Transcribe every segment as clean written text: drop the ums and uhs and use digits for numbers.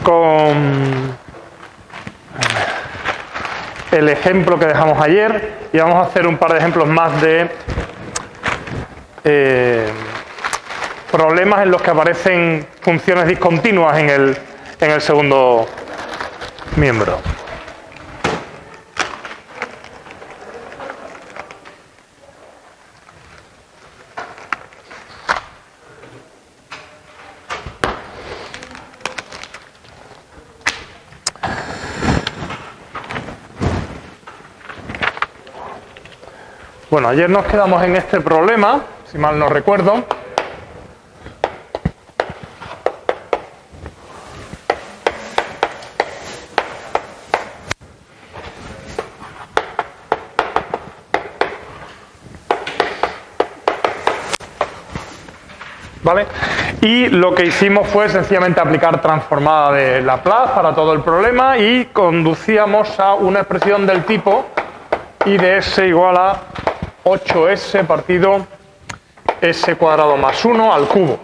con el ejemplo que dejamos ayer y vamos a hacer un par de ejemplos más de problemas en los que aparecen funciones discontinuas en el segundo miembro. Bueno, ayer nos quedamos en este problema, si mal no recuerdo. ¿Vale? Y lo que hicimos fue sencillamente aplicar transformada de Laplace para todo el problema y conducíamos a una expresión del tipo I de S igual a 8S partido S cuadrado más 1 al cubo.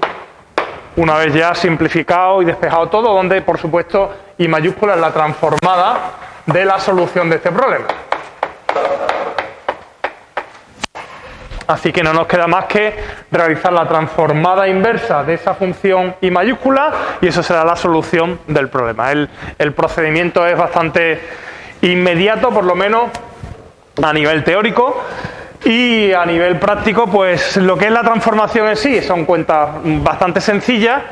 Una vez ya simplificado y despejado todo, donde por supuesto I mayúscula es la transformada de la solución de este problema. Así que no nos queda más que realizar la transformada inversa de esa función I mayúscula y eso será la solución del problema. El procedimiento es bastante inmediato, por lo menos a nivel teórico, y a nivel práctico, pues lo que es la transformación en sí son cuentas bastante sencillas.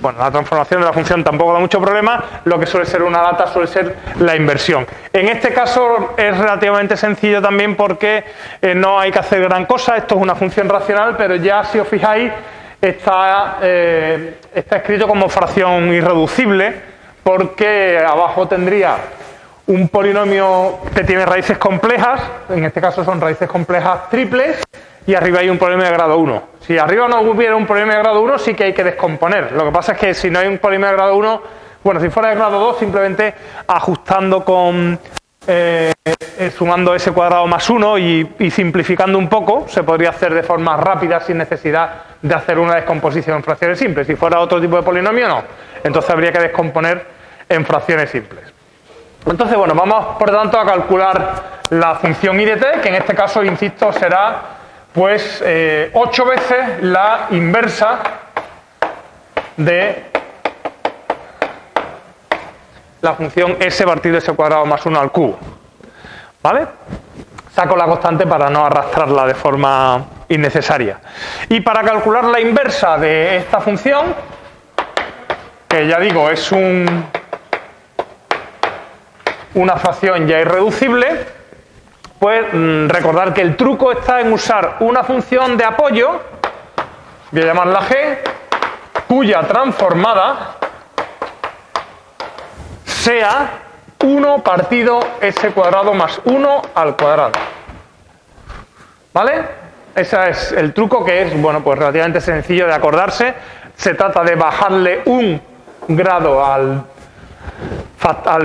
Bueno, la transformación de la función tampoco da mucho problema, lo que suele ser una lata suele ser la inversión. En este caso es relativamente sencillo también porque no hay que hacer gran cosa, esto es una función racional, pero ya si os fijáis está escrito como fracción irreducible porque abajo tendría un polinomio que tiene raíces complejas, en este caso son raíces complejas triples, y arriba hay un polinomio de grado 1. Si arriba no hubiera un polinomio de grado 1, sí que hay que descomponer. Lo que pasa es que si no hay un polinomio de grado 1, bueno, si fuera de grado 2, simplemente ajustando con sumando S cuadrado más 1 y simplificando un poco, se podría hacer de forma rápida sin necesidad de hacer una descomposición en fracciones simples. Si fuera otro tipo de polinomio, no. Entonces habría que descomponer en fracciones simples. Entonces, bueno, vamos por tanto a calcular la función I de t, que en este caso, insisto, será pues 8 veces la inversa de la función S partido S cuadrado más 1 al cubo. ¿Vale? Saco la constante para no arrastrarla de forma innecesaria. Y para calcular la inversa de esta función, que ya digo, es una fracción ya irreducible, pues recordar que el truco está en usar una función de apoyo, voy a llamarla G, cuya transformada sea 1 partido S cuadrado más 1 al cuadrado. ¿Vale? Ese es el truco, que es, bueno, pues relativamente sencillo de acordarse. Se trata de bajarle un grado al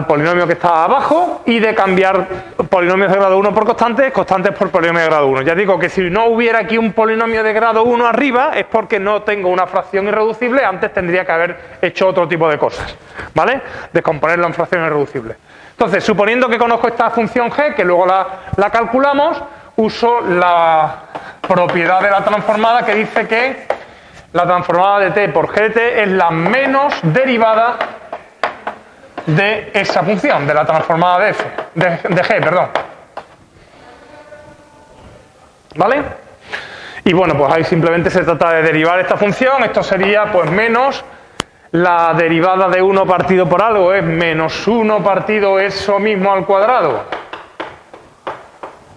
polinomio que está abajo y de cambiar polinomios de grado 1 por constantes, constantes por polinomio de grado 1. Ya digo que si no hubiera aquí un polinomio de grado 1 arriba es porque no tengo una fracción irreducible, antes tendría que haber hecho otro tipo de cosas, ¿vale? Descomponerlo en fracción irreducible. Entonces, suponiendo que conozco esta función g, que luego la calculamos, uso la propiedad de la transformada que dice que la transformada de t por g de t es la menos derivada de esa función, de la transformada de f, de g, perdón. ¿Vale? Y bueno, pues ahí simplemente se trata de derivar esta función. Esto sería pues menos la derivada de 1 partido por algo, es menos 1 partido eso mismo al cuadrado.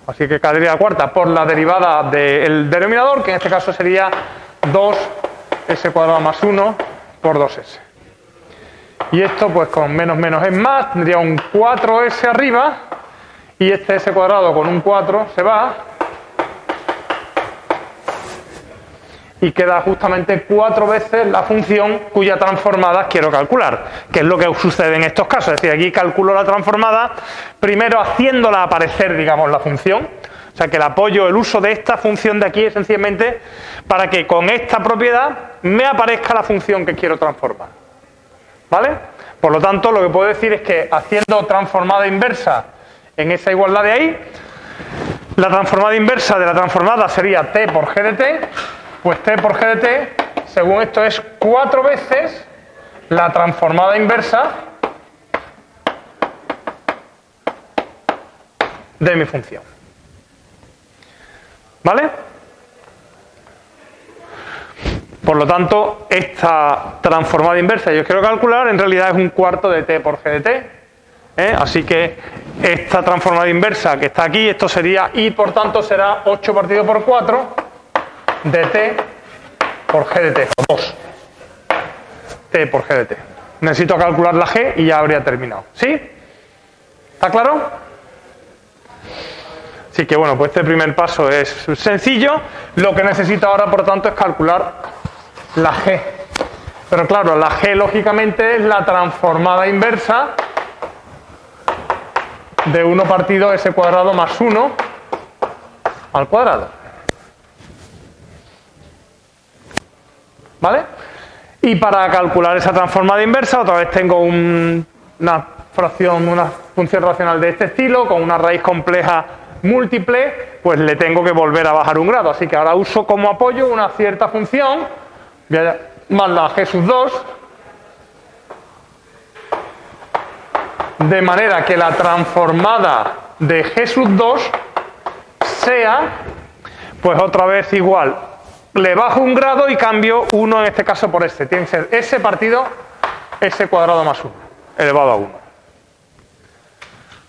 Así que quedaría la cuarta por la derivada del denominador, que en este caso sería 2s cuadrado más 1 por 2s. Y esto pues con menos menos es más, tendría un 4s arriba y este s cuadrado con un 4 se va y queda justamente 4 veces la función cuya transformada quiero calcular, que es lo que sucede en estos casos. Es decir, aquí calculo la transformada primero haciéndola aparecer, digamos, la función. O sea que el apoyo, el uso de esta función de aquí es sencillamente para que con esta propiedad me aparezca la función que quiero transformar. ¿vale? Por lo tanto, lo que puedo decir es que haciendo transformada inversa en esa igualdad de ahí, la transformada inversa de la transformada sería t por g de t, pues t por g de t, según esto, es 4 veces la transformada inversa de mi función. ¿Vale? Por lo tanto, esta transformada inversa que yo quiero calcular en realidad es un cuarto de t por g de t. Así que esta transformada inversa que está aquí, esto sería, y por tanto será 8 partido por 4 de t por g de t, o 2 t por g de t. Necesito calcular la g y ya habría terminado. ¿Sí? ¿Está claro? Así que bueno, pues este primer paso es sencillo. Lo que necesito ahora, por tanto, es calcular la g. Pero claro, la g lógicamente es la transformada inversa de 1 partido s cuadrado más 1 al cuadrado. ¿Vale? Y para calcular esa transformada inversa, otra vez tengo una función racional de este estilo, con una raíz compleja múltiple, pues le tengo que volver a bajar un grado. Así que ahora uso como apoyo una cierta función, más la g sub 2, de manera que la transformada de g sub 2 sea, pues otra vez igual, le bajo un grado y cambio 1 en este caso por este. Tiene que ser s partido s cuadrado más 1 elevado a 1.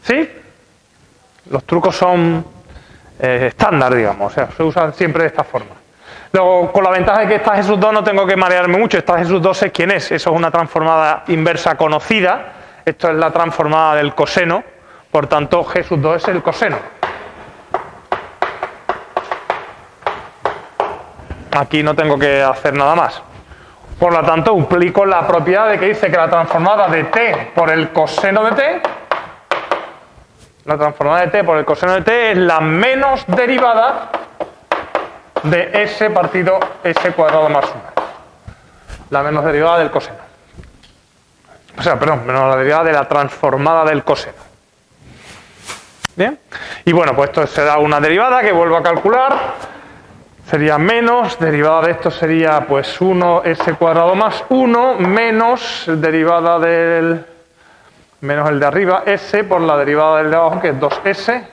¿Sí? Los trucos son estándar, digamos, o sea, se usan siempre de esta forma. Luego, con la ventaja de que esta g sub 2 no tengo que marearme mucho. Esta g sub 2 es quién es. Eso es una transformada inversa conocida. Esto es la transformada del coseno. Por tanto, g sub 2 es el coseno. Aquí no tengo que hacer nada más. Por lo tanto, aplico la propiedad de que dice que la transformada de t por el coseno de t, la transformada de t por el coseno de t es la menos derivada de s partido s cuadrado más 1. La menos derivada del coseno. O sea, perdón, menos la derivada de la transformada del coseno. ¿Bien? Y bueno, pues esto será una derivada que vuelvo a calcular. Sería menos, derivada de esto sería pues 1s cuadrado más 1 menos derivada del, menos el de arriba, s por la derivada del de abajo, que es 2s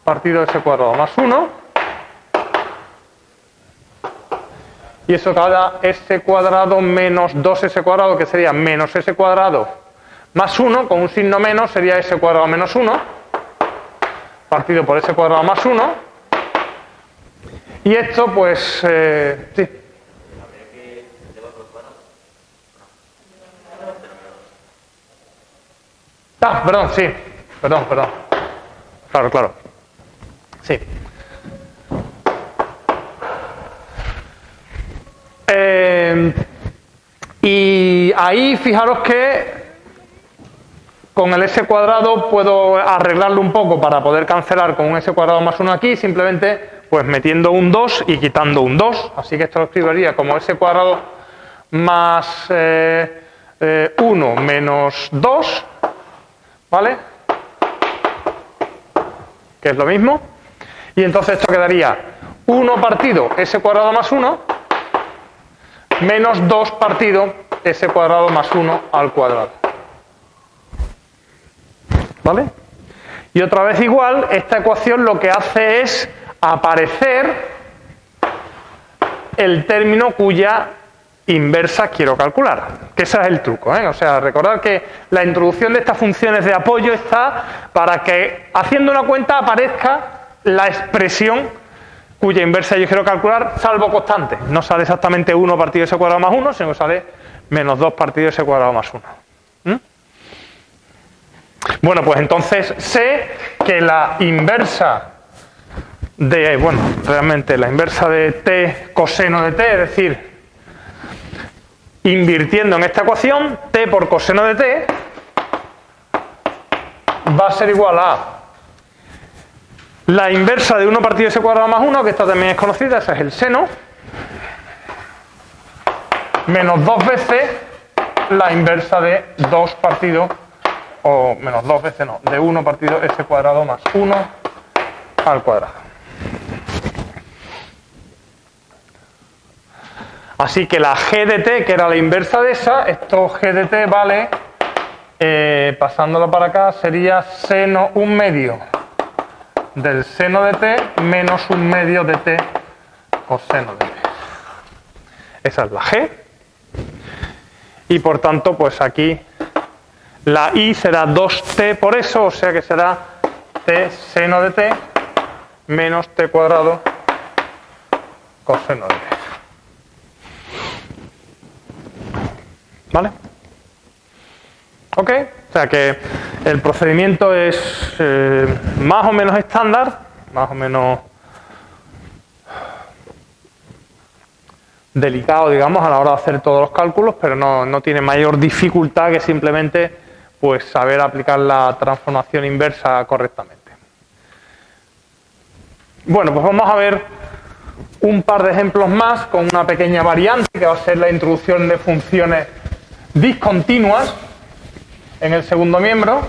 partido s cuadrado más 1. Y eso cada s cuadrado menos 2s cuadrado, que sería menos s cuadrado más 1, con un signo menos sería s cuadrado menos 1, partido por s cuadrado más 1. Y esto, pues, sí. Ah, perdón, sí. Perdón. Claro. Sí. Y ahí fijaros que con el s cuadrado puedo arreglarlo un poco para poder cancelar con un s cuadrado más 1 aquí, simplemente pues metiendo un 2 y quitando un 2. Así que esto lo escribiría como s cuadrado más 1 menos 2, ¿vale? Que es lo mismo. Y entonces esto quedaría 1 partido s cuadrado más 1 menos 2 partido s cuadrado más 1 al cuadrado. ¿Vale? Y otra vez igual, esta ecuación lo que hace es aparecer el término cuya inversa quiero calcular. Que ese es el truco, ¿eh? O sea, recordad que la introducción de estas funciones de apoyo está para que, haciendo una cuenta, aparezca la expresión cuya inversa yo quiero calcular, salvo constante. No sale exactamente 1 partido s cuadrado más 1, sino que sale menos 2 partido s cuadrado más 1. Bueno, pues entonces sé que la inversa de, bueno, realmente la inversa de t coseno de t, es decir, invirtiendo en esta ecuación, t por coseno de t va a ser igual a la inversa de 1 partido s cuadrado más 1, que esta también es conocida, ese es el seno, menos 2 veces la inversa de 2 partido, o menos 2 veces no, de 1 partido s cuadrado más 1 al cuadrado. Así que la g de t, que era la inversa de esa, esto g de t vale, pasándolo para acá, sería seno 1/2 del seno de t menos 1/2 de t coseno de t. Esa es la g. Y por tanto, pues aquí la i será 2t por eso, o sea que será t seno de t menos t cuadrado coseno de t. ¿Vale? Ok, o sea que el procedimiento es más o menos estándar, más o menos delicado, digamos, a la hora de hacer todos los cálculos, pero no tiene mayor dificultad que simplemente pues saber aplicar la transformación inversa correctamente. Bueno, pues vamos a ver un par de ejemplos más con una pequeña variante que va a ser la introducción de funciones discontinuas en el segundo miembro.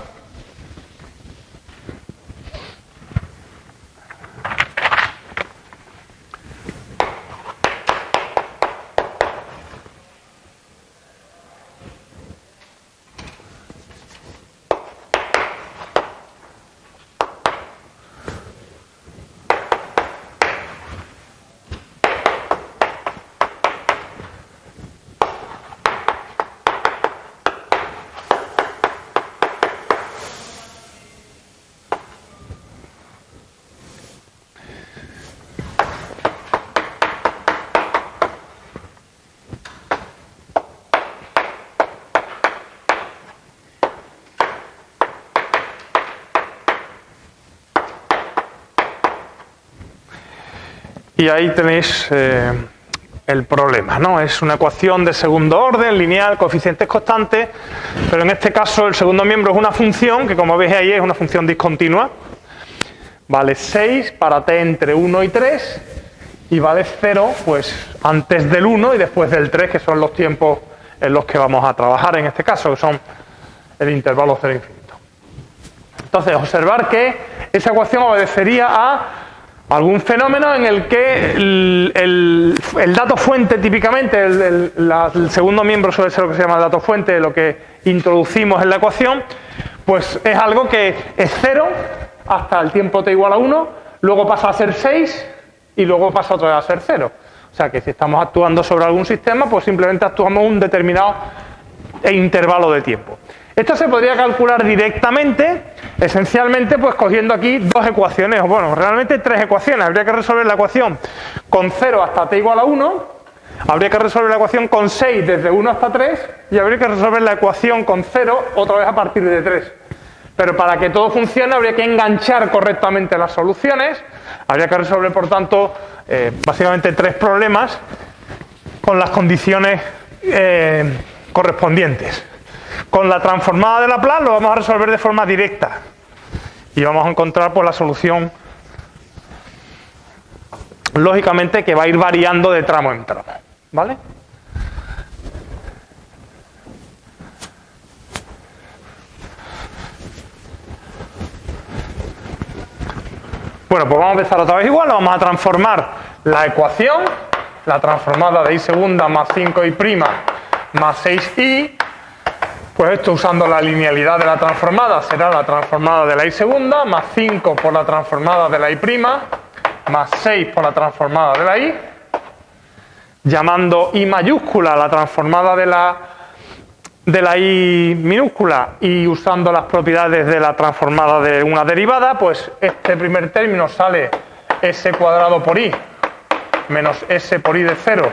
Y ahí tenéis el problema, ¿no? Es una ecuación de segundo orden, lineal, coeficientes constantes, pero en este caso el segundo miembro es una función que, como veis ahí, es una función discontinua. Vale 6 para t entre 1 y 3 y vale 0 pues antes del 1 y después del 3, que son los tiempos en los que vamos a trabajar en este caso, que son el intervalo 0 infinito. Entonces, observar que esa ecuación obedecería a algún fenómeno en el que el dato fuente, típicamente, el segundo miembro suele ser lo que se llama dato fuente, lo que introducimos en la ecuación, pues es algo que es 0 hasta el tiempo t igual a 1, luego pasa a ser 6 y luego pasa otra vez a ser 0. O sea que si estamos actuando sobre algún sistema, pues simplemente actuamos un determinado intervalo de tiempo. Esto se podría calcular directamente, esencialmente pues cogiendo aquí dos ecuaciones, o bueno, realmente tres ecuaciones. Habría que resolver la ecuación con 0 hasta t igual a 1, habría que resolver la ecuación con 6 desde 1 hasta 3 y habría que resolver la ecuación con 0 otra vez a partir de 3. Pero para que todo funcione habría que enganchar correctamente las soluciones, habría que resolver por tanto básicamente tres problemas con las condiciones correspondientes. Con la transformada de Laplace lo vamos a resolver de forma directa y vamos a encontrar pues la solución lógicamente que va a ir variando de tramo en tramo, ¿vale? Bueno, pues vamos a empezar otra vez igual, vamos a transformar la ecuación, la transformada de i segunda más 5i' más 6i, pues esto usando la linealidad de la transformada será la transformada de la i segunda más 5 por la transformada de la i' más 6 por la transformada de la i, llamando i mayúscula la transformada de la i minúscula y usando las propiedades de la transformada de una derivada, pues este primer término sale s cuadrado por i menos s por i de 0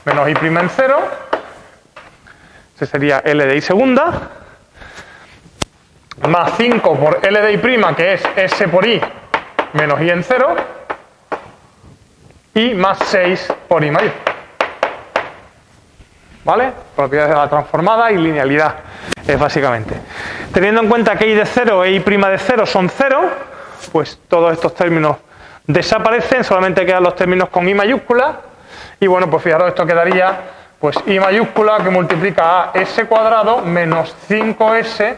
menos i' en 0. Ese sería L de i segunda, más 5 por L de i', que es S por i menos i en 0, y más 6 por i mayúscula. ¿Vale? Propiedades de la transformada y linealidad, básicamente. Teniendo en cuenta que i de 0 e i' de 0 son 0, pues todos estos términos desaparecen, solamente quedan los términos con i mayúscula, y bueno, pues fijaros, esto quedaría pues I mayúscula que multiplica a S cuadrado menos 5S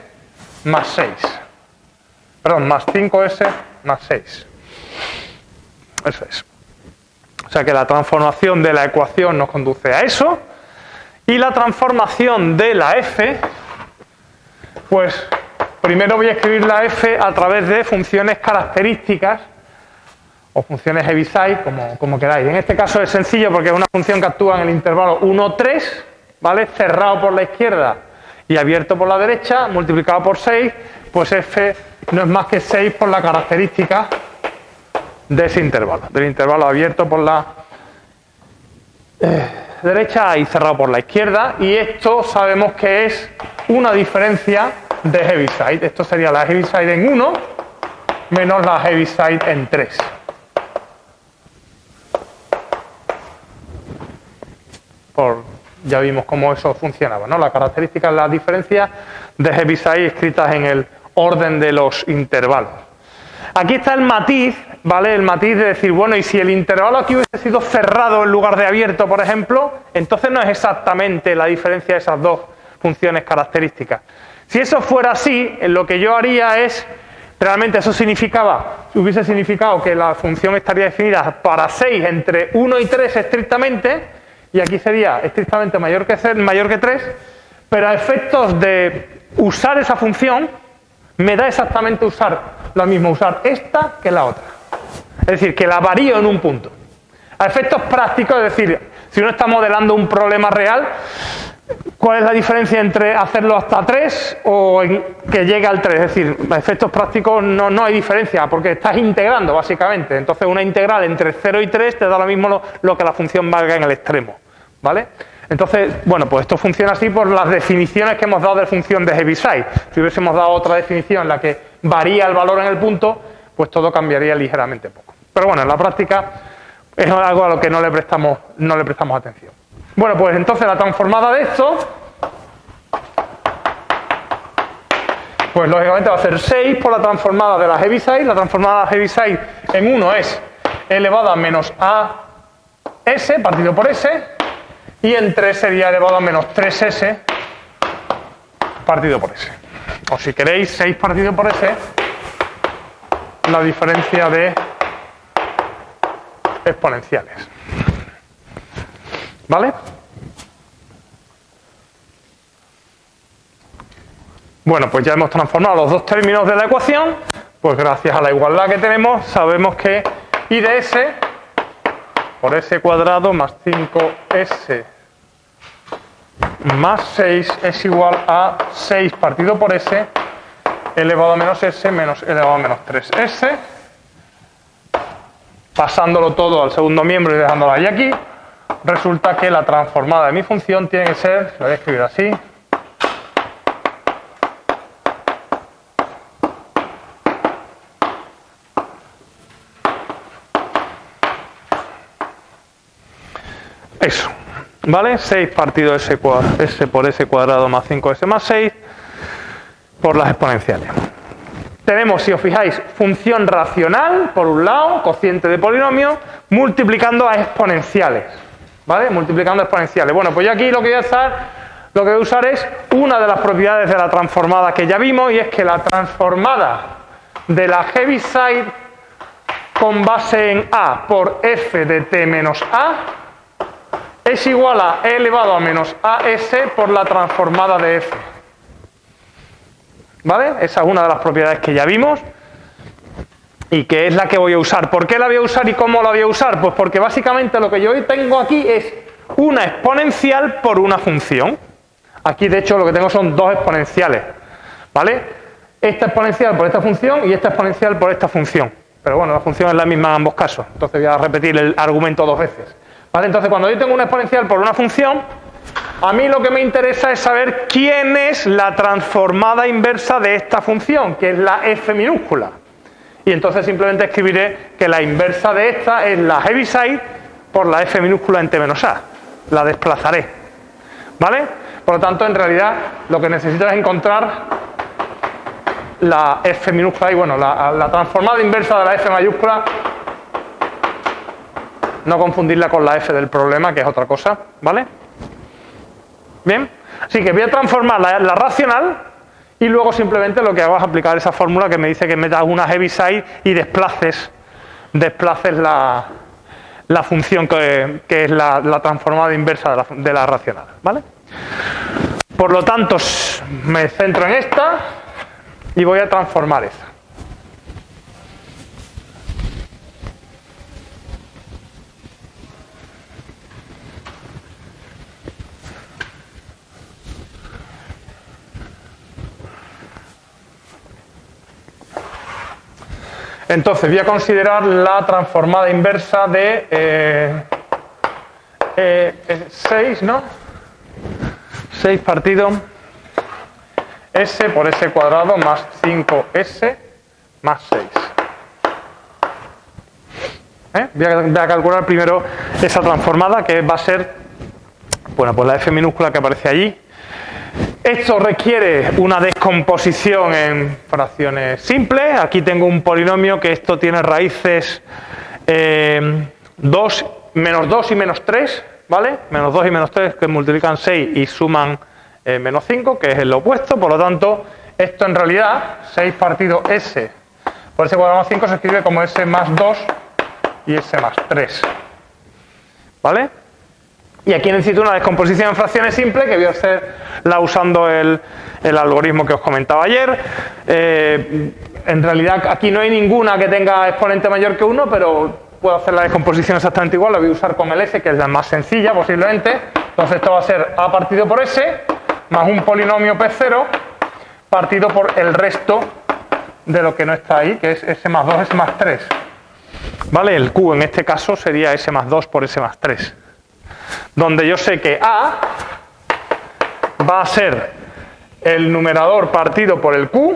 más 6. Perdón, más 5S más 6. Eso es. O sea que la transformación de la ecuación nos conduce a eso. Y la transformación de la f, pues primero voy a escribir la f a través de funciones características o funciones Heaviside, como queráis. En este caso es sencillo porque es una función que actúa en el intervalo 1, 3, ¿vale? Cerrado por la izquierda y abierto por la derecha, multiplicado por 6, pues f no es más que 6 por la característica de ese intervalo, del intervalo abierto por la derecha y cerrado por la izquierda, y esto sabemos que es una diferencia de Heaviside. Esto sería la Heaviside en 1 menos la Heaviside en 3. Ya vimos cómo eso funcionaba, ¿no? La característica es la diferencia de Heaviside escritas en el orden de los intervalos. Aquí está el matiz, ¿vale? El matiz de decir, bueno, y si el intervalo aquí hubiese sido cerrado en lugar de abierto, por ejemplo, entonces no es exactamente la diferencia de esas dos funciones características. Si eso fuera así, lo que yo haría es, realmente eso hubiese significado que la función estaría definida para 6 entre 1 y 3 estrictamente, y aquí sería estrictamente mayor que 3, pero a efectos de usar esa función, me da exactamente lo mismo usar esta que la otra. Es decir, que la varío en un punto. A efectos prácticos, es decir, si uno está modelando un problema real, ¿cuál es la diferencia entre hacerlo hasta 3 o que llegue al 3? Es decir, a efectos prácticos no hay diferencia, porque estás integrando, básicamente. Entonces, una integral entre 0 y 3 te da lo mismo lo que la función valga en el extremo, ¿vale? Entonces, bueno, pues esto funciona así por las definiciones que hemos dado de función de Heaviside. Si hubiésemos dado otra definición en la que varía el valor en el punto, pues todo cambiaría ligeramente poco. Pero bueno, en la práctica es algo a lo que no le prestamos atención. Bueno, pues entonces la transformada de esto, pues lógicamente va a ser 6 por la transformada de la Heaviside. La transformada de la Heaviside en 1 es elevado a menos AS partido por S, y en 3 sería elevado a menos 3S partido por S. O si queréis, 6 partido por S, la diferencia de exponenciales. ¿Vale? Bueno, pues ya hemos transformado los dos términos de la ecuación. Pues gracias a la igualdad que tenemos, sabemos que I de S por S cuadrado más 5S más 6 es igual a 6 partido por S elevado a menos S menos elevado a menos 3S. Pasándolo todo al segundo miembro y dejándolo ahí aquí, resulta que la transformada de mi función tiene que ser, lo voy a escribir así, eso, ¿vale? 6 partido S por S cuadrado más 5S más 6 por las exponenciales. Tenemos, si os fijáis, función racional, por un lado, cociente de polinomio, multiplicando a exponenciales, ¿vale? Multiplicando a exponenciales. Bueno, pues yo aquí lo que voy a usar es una de las propiedades de la transformada que ya vimos, y es que la transformada de la Heaviside con base en A por F de T menos A es igual a E elevado a menos AS por la transformada de F. ¿Vale? Esa es una de las propiedades que ya vimos y que es la que voy a usar. ¿Por qué la voy a usar y cómo la voy a usar? Pues porque básicamente lo que yo hoy tengo aquí es una exponencial por una función. Aquí de hecho lo que tengo son dos exponenciales, ¿vale? Esta exponencial por esta función y esta exponencial por esta función. Pero bueno, la función es la misma en ambos casos, entonces voy a repetir el argumento dos veces. ¿Vale? Entonces cuando yo tengo una exponencial por una función, a mí lo que me interesa es saber quién es la transformada inversa de esta función, que es la f minúscula. Y entonces simplemente escribiré que la inversa de esta es la Heaviside por la f minúscula en t menos a. La desplazaré. ¿Vale? Por lo tanto, en realidad, lo que necesito es encontrar la f minúscula y bueno, la transformada inversa de la f mayúscula. No confundirla con la f del problema, que es otra cosa. ¿Vale? Bien, así que voy a transformar la racional y luego simplemente lo que hago es aplicar esa fórmula que me dice que metas una heaviside y desplaces la función que es la transformada inversa de la racional, ¿vale? Por lo tanto, me centro en esta y voy a transformar esa. Entonces voy a considerar la transformada inversa de 6, ¿no? 6 partido s por s cuadrado más 5s más 6. Voy a calcular primero esa transformada, que va a ser, bueno, pues la f minúscula que aparece allí. Esto requiere una descomposición en fracciones simples. Aquí tengo un polinomio que esto tiene raíces menos 2 y menos 3, ¿vale? Menos 2 y menos 3 que multiplican 6 y suman menos 5, que es el opuesto. Por lo tanto, esto en realidad, 6 partido s por s cuadrado más 5 se escribe como s más 2 y s más 3, ¿vale? Y aquí necesito una descomposición en fracciones simples, que voy a hacerla usando el algoritmo que os comentaba ayer. En realidad aquí no hay ninguna que tenga exponente mayor que 1, pero puedo hacer la descomposición exactamente igual. La voy a usar con el s, que es la más sencilla posiblemente. Entonces esto va a ser a partido por s más un polinomio p0 partido por el resto de lo que no está ahí, que es s más 2, s más 3. ¿Vale? El q en este caso sería s más 2 por s más 3. Donde yo sé que a va a ser el numerador partido por el q,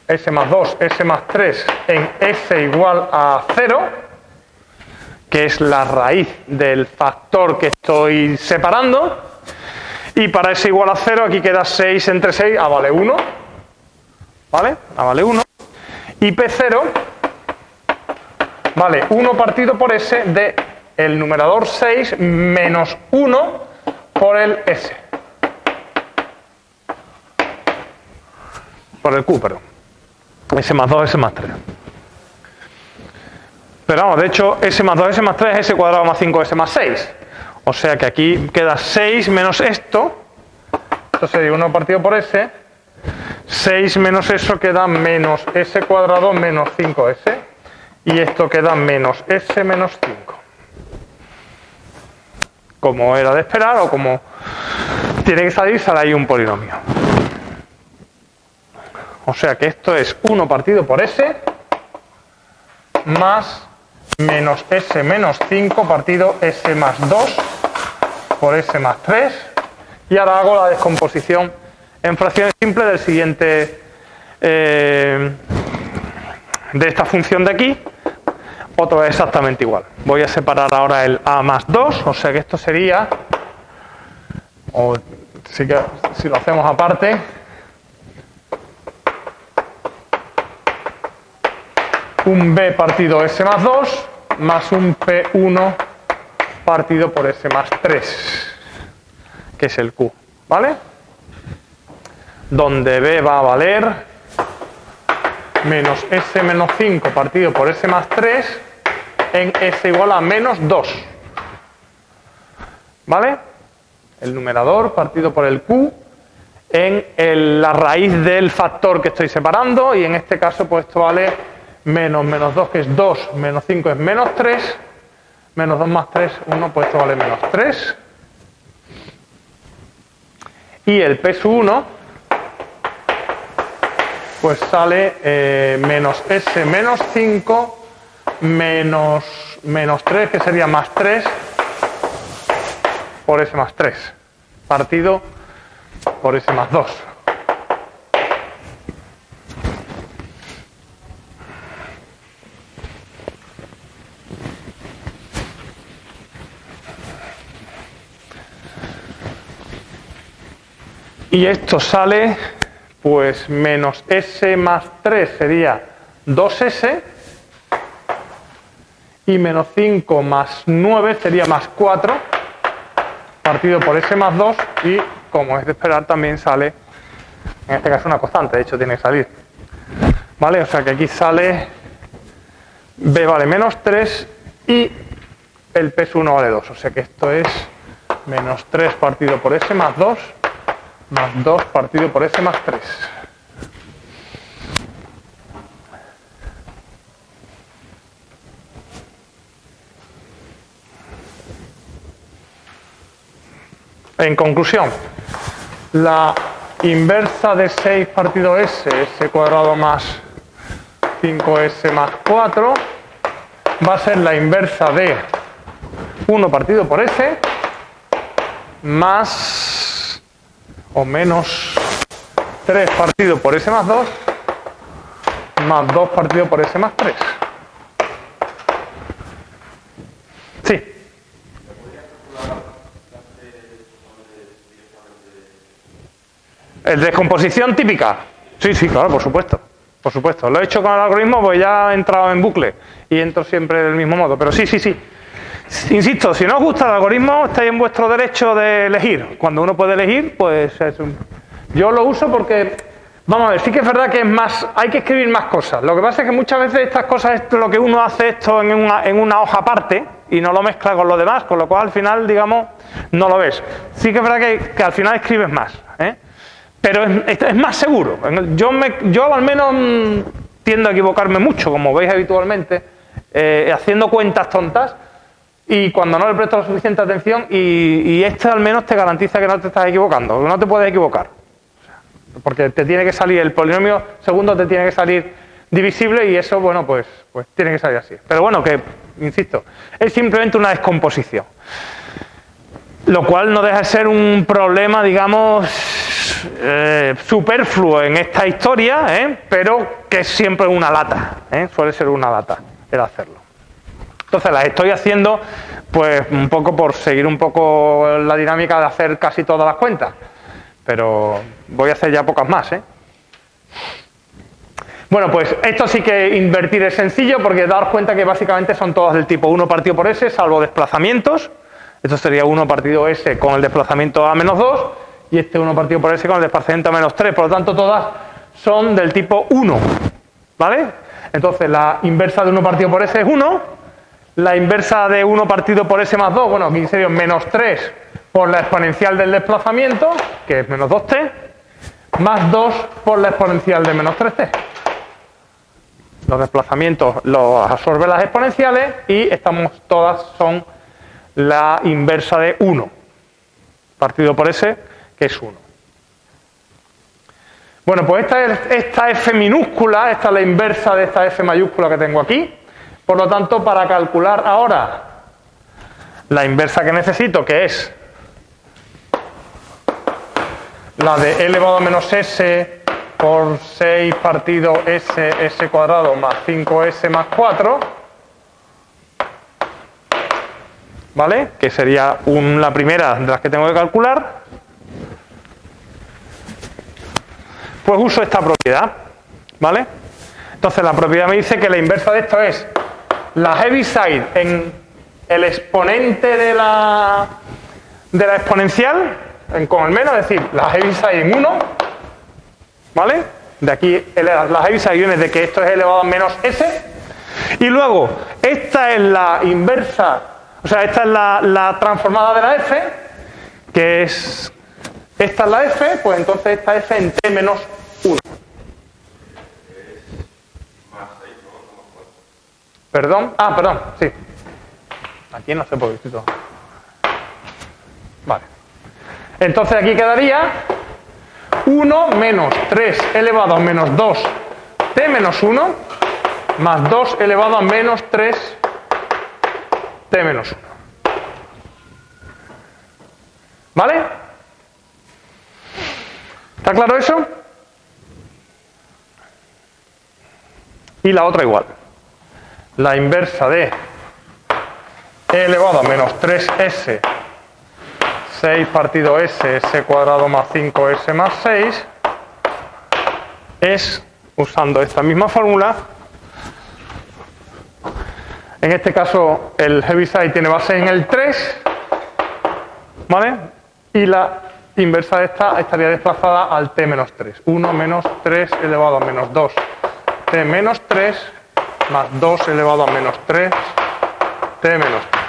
s más 2, s más 3 en s igual a 0, que es la raíz del factor que estoy separando, y para s igual a 0 aquí queda 6 entre 6, a vale 1, ¿vale? A vale 1, y p0 vale 1 partido por s de el numerador 6 menos 1 por el s. Por el q, perdón. S más 2, S más 3. Pero vamos, de hecho, S más 2, S más 3 es S cuadrado más 5, S más 6. O sea que aquí queda 6 menos esto. Esto sería 1 partido por S. 6 menos eso queda menos S cuadrado menos 5S. Y esto queda menos S menos 5. Como era de esperar o como tiene que salir, sale ahí un polinomio. O sea que esto es 1 partido por S más menos S menos 5 partido S más 2 por S más 3. Y ahora hago la descomposición en fracciones simples del siguiente, de esta función de aquí. Otro es exactamente igual. Voy a separar ahora el a más 2, o sea que esto sería, o si lo hacemos aparte, un b partido s más 2 más un p1 partido por s más 3, que es el q, ¿vale? Donde b va a valer menos s menos 5 partido por s más 3 en s igual a menos 2, ¿vale? El numerador partido por el q en la raíz del factor que estoy separando, y en este caso pues esto vale menos 2, que es 2, menos 5 es menos 3, menos 2 más 3, 1, pues esto vale menos 3. Y el p sub 1 pues sale menos s menos 5 menos 3, que sería más 3 por s más 3 partido por s más 2. Y esto sale pues menos s más 3 sería 2s, y menos 5 más 9 sería más 4, partido por S más 2 y, como es de esperar, también sale, en este caso, una constante, de hecho tiene que salir. ¿Vale? O sea que aquí sale B vale menos 3 y el P1 vale 2. O sea que esto es menos 3 partido por S más 2 más 2 partido por S más 3. En conclusión, la inversa de 6 partido S, S cuadrado más 5S más 4, va a ser la inversa de 1 partido por S más o menos 3 partido por S más 2 más 2 partido por S más 3. Sí. ¿El descomposición típica? Sí, sí, claro, por supuesto. Por supuesto. Lo he hecho con el algoritmo, pues ya he entrado en bucle y entro siempre del mismo modo. Pero sí, sí, sí. Insisto, si no os gusta el algoritmo, estáis en vuestro derecho de elegir. Cuando uno puede elegir, pues yo lo uso porque, vamos a ver, sí que es verdad que es más, hay que escribir más cosas. Lo que pasa es que muchas veces estas cosas, lo que uno hace esto en una hoja aparte y no lo mezcla con lo demás, con lo cual al final, digamos, no lo ves. Sí que es verdad que al final escribes más, ¿eh? Pero es más seguro. Yo al menos tiendo a equivocarme mucho, como veis habitualmente, haciendo cuentas tontas y cuando no le presto la suficiente atención y este al menos te garantiza que no te estás equivocando, que no te puedes equivocar. Porque te tiene que salir, el polinomio segundo te tiene que salir divisible y eso, bueno, pues tiene que salir así. Pero bueno, que, insisto, es simplemente una descomposición. Lo cual no deja de ser un problema, digamos, superfluo en esta historia, pero que es siempre una lata, suele ser una lata el hacerlo. Entonces las estoy haciendo pues un poco por seguir un poco la dinámica de hacer casi todas las cuentas, pero voy a hacer ya pocas más. Bueno, pues esto sí que invertir es sencillo porque daos cuenta que básicamente son todas del tipo 1 partido por S, salvo desplazamientos. Esto sería 1 partido S con el desplazamiento a menos 2 y este 1 partido por S con el desplazamiento a menos 3. Por lo tanto, todas son del tipo 1. ¿Vale? Entonces, la inversa de 1 partido por S es 1. La inversa de 1 partido por S más 2, bueno, aquí sería menos 3 por la exponencial del desplazamiento, que es menos 2t, más 2 por la exponencial de menos 3t. Los desplazamientos los absorben las exponenciales y todas son la inversa de 1 partido por S, que es 1. Bueno, pues esta F minúscula, esta es la inversa de esta F mayúscula que tengo aquí. Por lo tanto, para calcular ahora la inversa que necesito, que es la de e elevado a menos S por 6 partido S cuadrado más 5S más 4, ¿vale? Que sería la primera de las que tengo que calcular. Pues uso esta propiedad, ¿vale? Entonces la propiedad me dice que la inversa de esto es la Heaviside en el exponente de la exponencial, con el menos, es decir, la Heaviside en 1, ¿vale? De aquí la Heaviside viene de que esto es elevado a menos S. Y luego, esta es la inversa, o sea, esta es la transformada de la F, que es, esta es la F, pues entonces esta F en T menos 1. ¿Perdón? Ah, perdón, sí. Aquí no sé por qué estoy todo. Vale. Entonces aquí quedaría 1 menos 3 elevado a menos 2 t menos 1 más 2 elevado a menos 3 t menos 1. ¿Vale? ¿Está claro eso? Y la otra igual. La inversa de e elevado a menos 3s 6 partido S cuadrado más 5S más 6 es, usando esta misma fórmula, en este caso el Heaviside tiene base en el 3 ¿vale? Y la inversa de esta estaría desplazada al t menos 3. 1 menos 3 elevado a menos 2 t menos 3 más 2 elevado a menos 3 t menos 3.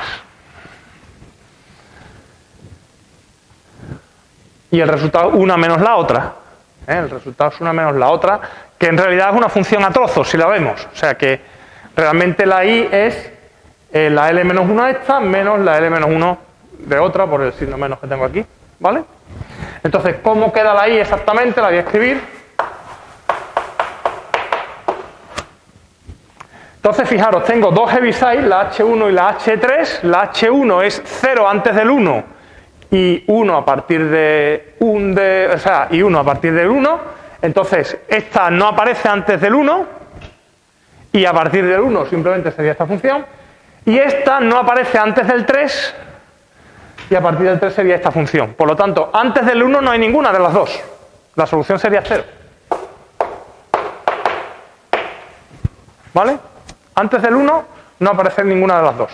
Y el resultado es una menos la otra. El resultado es una menos la otra, que en realidad es una función a trozos, si la vemos. O sea que realmente la i es la L menos 1 esta menos la L menos 1 de otra, por el signo menos que tengo aquí, ¿vale? Entonces, ¿cómo queda la i exactamente? La voy a escribir. Entonces, fijaros, tengo dos heaviside, la H1 y la H3. La H1 es 0 antes del 1 y 1 a partir de 1, y 1 a partir del 1. Entonces, esta no aparece antes del 1 y a partir del 1 simplemente sería esta función. Y esta no aparece antes del 3 y a partir del 3 sería esta función. Por lo tanto, antes del 1 no hay ninguna de las dos. La solución sería 0. ¿Vale? Antes del 1 no aparece ninguna de las dos.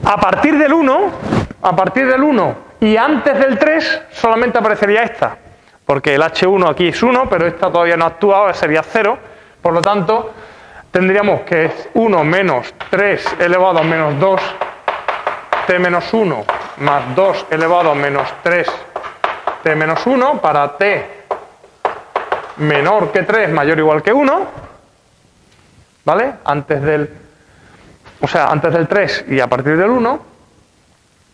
A partir del 1 y antes del 3 solamente aparecería esta. Porque el H1 aquí es 1, pero esta todavía no ha actuado, sería 0. Por lo tanto, tendríamos que es 1 menos 3 elevado a menos 2 t menos 1 más 2 elevado a menos 3 t menos 1 para t menor que 3 mayor o igual que 1. ¿Vale? Antes del 3 y a partir del 1.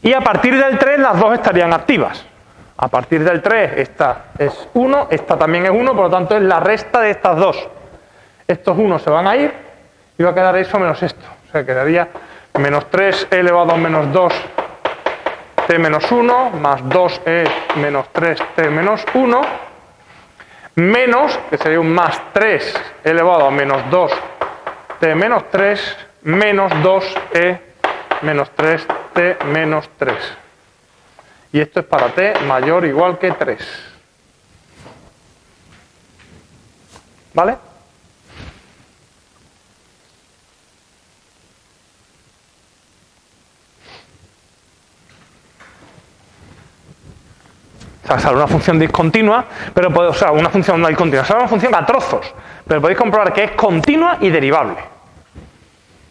Y a partir del 3 las dos estarían activas. A partir del 3 esta es 1, esta también es 1, por lo tanto es la resta de estas dos. Estos 1 se van a ir y va a quedar eso menos esto. O sea, quedaría menos 3 elevado a menos 2 t menos 1 más 2e menos 3t menos 1 menos, que sería un más 3 elevado a menos 2 t menos 3 menos 2e menos 3t menos 3. Y esto es para t mayor o igual que 3. ¿Vale? O sea, sale una función discontinua, pero puede, o sea, una función no discontinua, sale una función a trozos, pero podéis comprobar que es continua y derivable.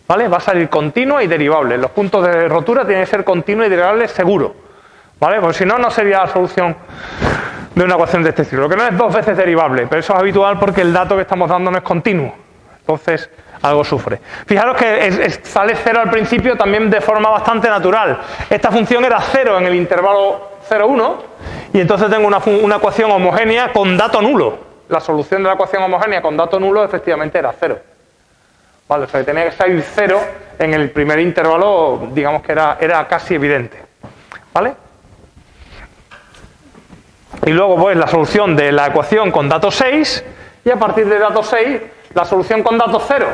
¿Vale? Va a salir continua y derivable. Los puntos de rotura tienen que ser continua y derivable seguro. ¿Vale? Porque si no, no sería la solución de una ecuación de este estilo. Lo que no es dos veces derivable, pero eso es habitual porque el dato que estamos dando no es continuo. Entonces, algo sufre. Fijaros que sale 0 al principio también de forma bastante natural. Esta función era 0 en el intervalo 0, 1, y entonces tengo una ecuación homogénea con dato nulo. La solución de la ecuación homogénea con dato nulo efectivamente era 0. Vale, o sea que tenía que salir 0 en el primer intervalo, digamos que era casi evidente. ¿Vale? Y luego pues la solución de la ecuación con dato 6, y a partir de dato 6 la solución con dato 0.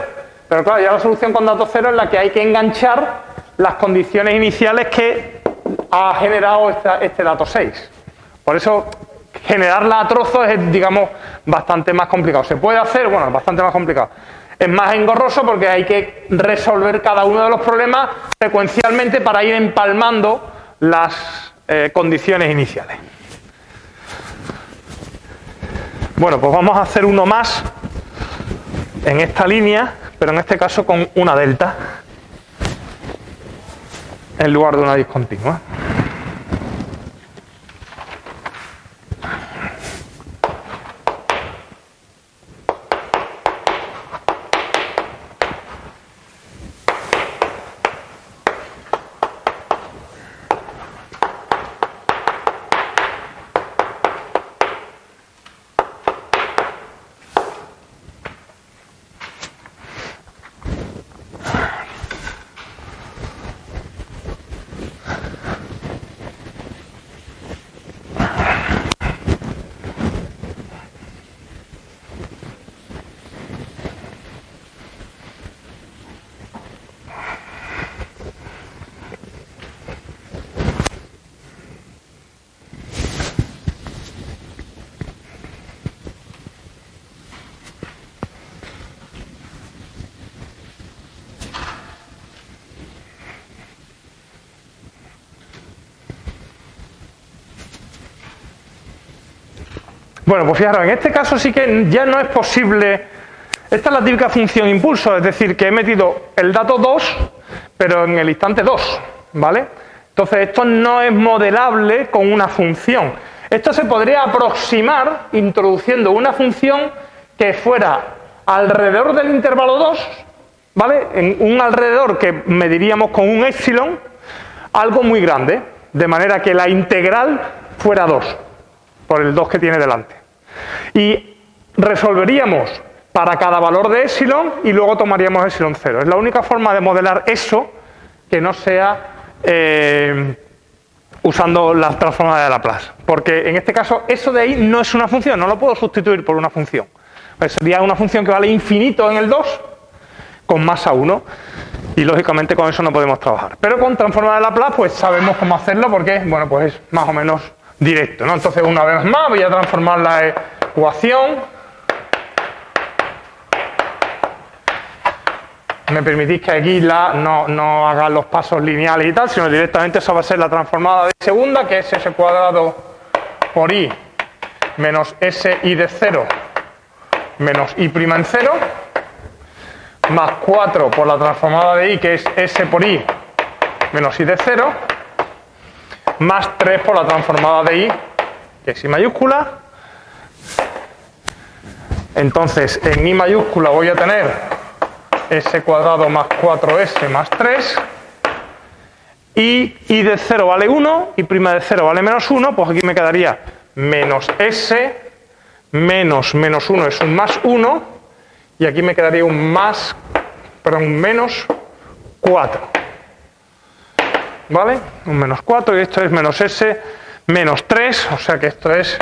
Pero claro, ya la solución con dato 0 es la que hay que enganchar las condiciones iniciales que ha generado este dato 6. Por eso generarla a trozos es, digamos, bastante más complicado. ¿Se puede hacer? Bueno, es bastante más complicado. Es más engorroso porque hay que resolver cada uno de los problemas secuencialmente para ir empalmando las condiciones iniciales. Bueno, pues vamos a hacer uno más en esta línea, pero en este caso con una delta en lugar de una discontinua. Bueno, pues fijaros, en este caso sí que ya no es posible. Esta es la típica función impulso, es decir, que he metido el dato 2, pero en el instante 2, ¿vale? Entonces esto no es modelable con una función. Esto se podría aproximar introduciendo una función que fuera alrededor del intervalo 2, ¿vale? En un alrededor que mediríamos con un épsilon, algo muy grande, de manera que la integral fuera 2, por el 2 que tiene delante. Y resolveríamos para cada valor de épsilon y luego tomaríamos épsilon 0. Es la única forma de modelar eso que no sea usando la transformada de Laplace. Porque en este caso eso de ahí no es una función, no lo puedo sustituir por una función. Pues sería una función que vale infinito en el 2 con masa 1 y lógicamente con eso no podemos trabajar. Pero con transformada de Laplace pues sabemos cómo hacerlo porque, bueno, pues es más o menos directo, ¿no? Entonces una vez más voy a transformar la ecuación. Me permitís que aquí no haga los pasos lineales y tal, sino directamente eso va a ser la transformada de segunda, que es s cuadrado por i menos si de 0 menos i' en 0, más 4 por la transformada de i, que es s por i menos i de 0, más 3 por la transformada de i, que es i mayúscula. Entonces, en i mayúscula voy a tener s cuadrado más 4s más 3, y i de 0 vale 1, y prima de 0 vale menos 1, pues aquí me quedaría menos s, menos 1 es un más 1, y aquí me quedaría un menos 4. ¿Vale? Un menos 4, y esto es menos s menos 3, o sea que esto es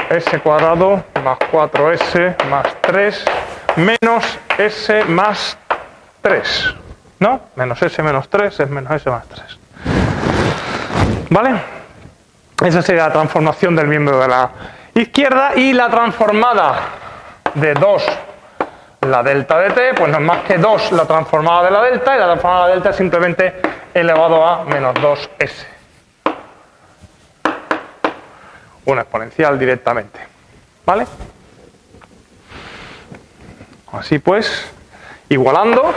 s cuadrado más 4s más 3 menos s más 3, ¿no? Menos s menos 3 es menos s más 3. ¿Vale? Esa sería la transformación del miembro de la izquierda, y la transformada de 2, la delta de t, pues no es más que 2 la transformada de la delta, y la transformada de la delta es simplemente elevado a menos 2s. Una exponencial directamente. ¿Vale? Así pues, igualando,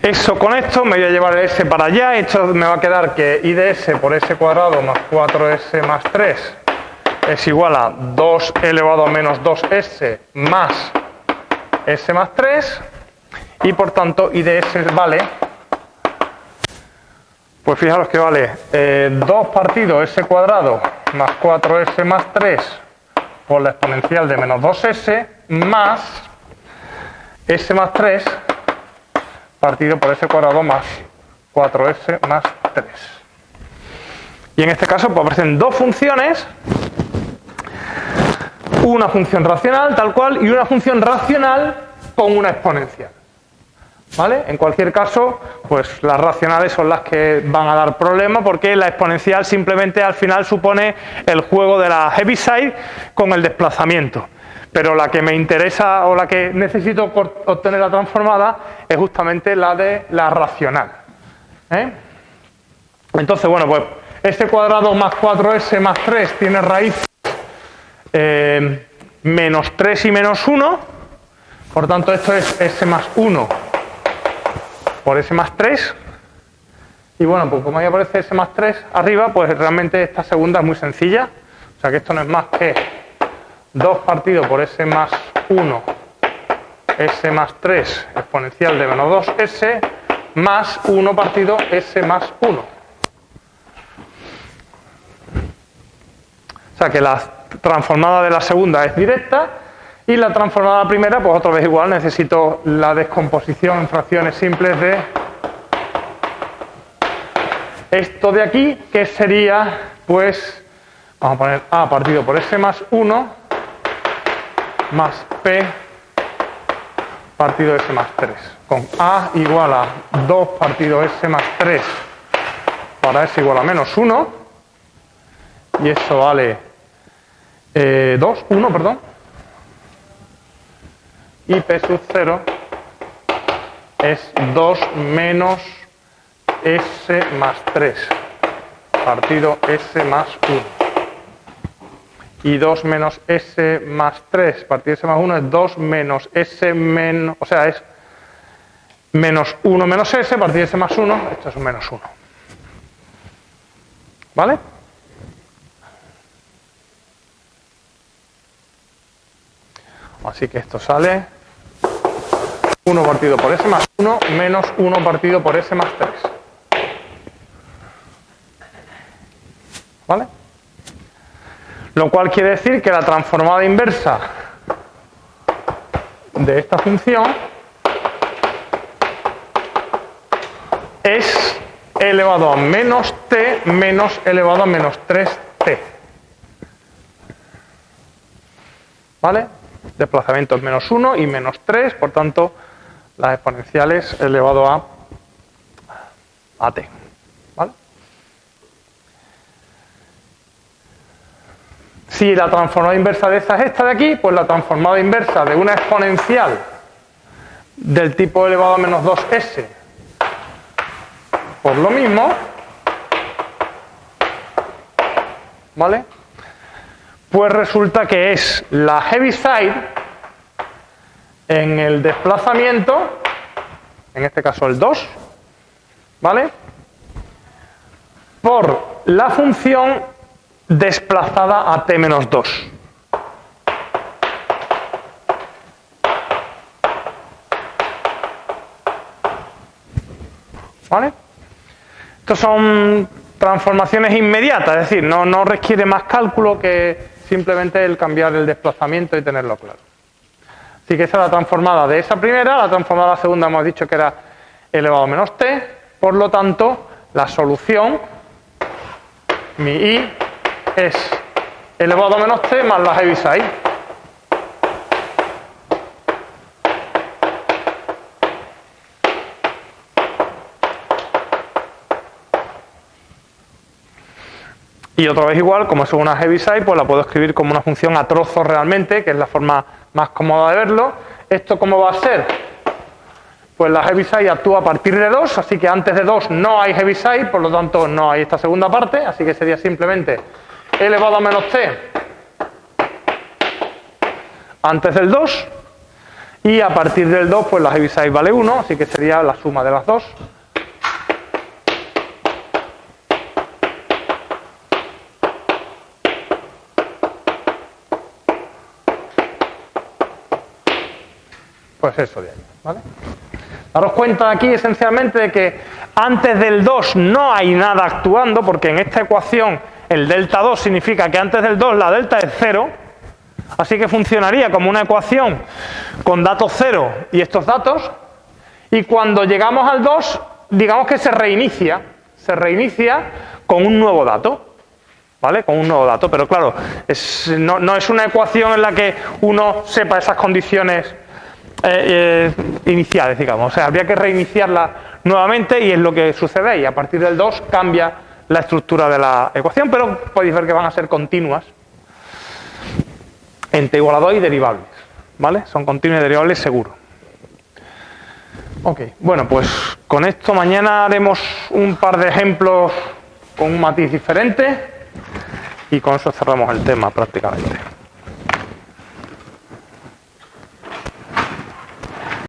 eso con esto, me voy a llevar el s para allá, esto me va a quedar que i de s por s cuadrado más 4s más 3 es igual a 2 elevado a menos 2s más s más 3, y por tanto i de s vale, pues fijaros que vale 2 partido s cuadrado más 4s más 3 por la exponencial de menos 2s más s más 3 partido por s cuadrado más 4s más 3. Y en este caso pues aparecen dos funciones, una función racional tal cual y una función racional con una exponencial. ¿Vale? En cualquier caso, pues las racionales son las que van a dar problema, porque la exponencial simplemente al final supone el juego de la Heaviside con el desplazamiento. Pero la que me interesa o la que necesito obtener la transformada es justamente la de la racional. Entonces, bueno, pues s cuadrado más 4s más 3 tiene raíz menos 3 y menos 1, por tanto esto es s más 1 por s más 3, y bueno, pues como ahí aparece s más 3 arriba, pues realmente esta segunda es muy sencilla, o sea que esto no es más que 2 partido por s más 1, s más 3 exponencial de menos 2s, más 1 partido s más 1. O sea que la transformada de la segunda es directa, y la transformada de la primera, pues otra vez igual, necesito la descomposición en fracciones simples de esto de aquí, que sería, pues, vamos a poner a partido por s más 1 más p partido s más 3, con a igual a 2 partido s más 3 para s igual a menos 1, y eso vale 1, perdón, y p sub 0 es 2 menos S más 3 partido S más 1. Y 2 menos S más 3 partido S más 1 es 2 menos S menos, o sea, es menos 1 menos S partido S más 1, esto es un menos 1. ¿Vale? Así que esto sale 1 partido por S más 1 menos 1 partido por S más 3. ¿Vale? Lo cual quiere decir que la transformada inversa de esta función es e elevado a menos t menos e elevado a menos 3t. ¿Vale? Desplazamientos menos 1 y menos 3, por tanto, las exponenciales elevado a t. ¿Vale? Si la transformada inversa de esta es esta de aquí, pues la transformada inversa de una exponencial del tipo elevado a menos 2s por lo mismo, ¿vale? Pues resulta que es la Heaviside en el desplazamiento, en este caso el 2, ¿vale? Por la función desplazada a t menos 2. ¿Vale? Estos son transformaciones inmediatas, es decir, no requiere más cálculo que simplemente el cambiar el desplazamiento y tenerlo claro. Así que esa es la transformada de esa primera, la transformada de la segunda hemos dicho que era elevado a menos t, por lo tanto, la solución, mi i, es elevado a menos t más la Heaviside. Y otra vez igual, como es una Heaviside, pues la puedo escribir como una función a trozos realmente, que es la forma más cómoda de verlo. ¿Esto cómo va a ser? Pues la Heaviside actúa a partir de 2, así que antes de 2 no hay Heaviside, por lo tanto no hay esta segunda parte, así que sería simplemente elevado a menos t antes del 2, y a partir del 2 pues la Heaviside vale 1, así que sería la suma de las dos. Pues eso de ahí, ¿vale? Daros cuenta aquí esencialmente de que antes del 2 no hay nada actuando, porque en esta ecuación el delta 2 significa que antes del 2 la delta es 0, así que funcionaría como una ecuación con datos 0 y estos datos, y cuando llegamos al 2, digamos que se reinicia con un nuevo dato, ¿vale? Con un nuevo dato, pero claro, no es una ecuación en la que uno sepa esas condiciones iniciales, digamos, o sea, habría que reiniciarla nuevamente y es lo que sucede y a partir del 2 cambia la estructura de la ecuación, pero podéis ver que van a ser continuas en t igual a 2 y derivables, ¿vale? Son continuas y derivables seguros. Ok, bueno, pues con esto mañana haremos un par de ejemplos con un matiz diferente y con eso cerramos el tema prácticamente.